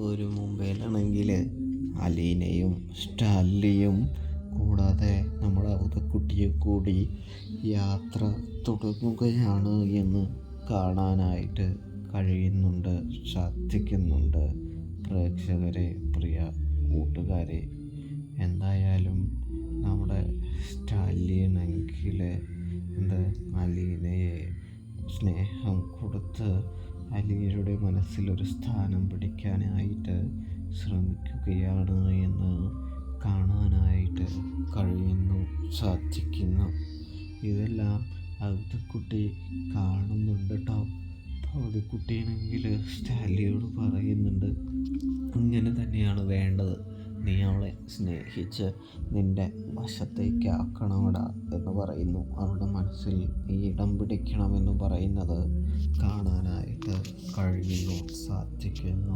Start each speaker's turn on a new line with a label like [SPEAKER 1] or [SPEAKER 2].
[SPEAKER 1] ഒരു മുംബൈയിലാണെങ്കിൽ അലീനയും സ്റ്റാലിയും കൂടാതെ നമ്മുടെ ഉദക്കുട്ടിയെ കൂടി യാത്ര തുടങ്ങുകയാണ് എന്ന് കാണാനായിട്ട് കഴിയുന്നുണ്ട്, സാധിക്കുന്നുണ്ട്. പ്രേക്ഷകരെ, പ്രിയ കൂട്ടുകാരെ, എന്തായാലും നമ്മുടെ സ്റ്റാലിയനെങ്കിൽ അലീനയെ സ്നേഹം കൊടുത്ത് അലീനയുടെ മനസ്സിലൊരു സ്ഥാനം പിടിക്കാനായിട്ട് ശ്രമിക്കുകയാണ് എന്ന് കാണാനായിട്ട് കഴിയുന്നു, സാധിക്കുന്നു. ഇതെല്ലാം അവധിക്കുട്ടി കാണുന്നുണ്ട് കേട്ടോ. അവധിക്കുട്ടിയാണെങ്കിൽ സ്റ്റാലിയോട് പറയുന്നുണ്ട്, ഇങ്ങനെ തന്നെയാണ് വേണ്ടത്, നീ അവളെ സ്നേഹിച്ച് നിൻ്റെ വശത്തേക്ക് ആക്കണമടാ എന്ന് പറയുന്നു. അവളുടെ മനസ്സിൽ നീ ഇടം പിടിക്കണമെന്ന് പറയുന്നത് കാണാനായിട്ട് കഴിയുന്നു, സാധിക്കുന്നു.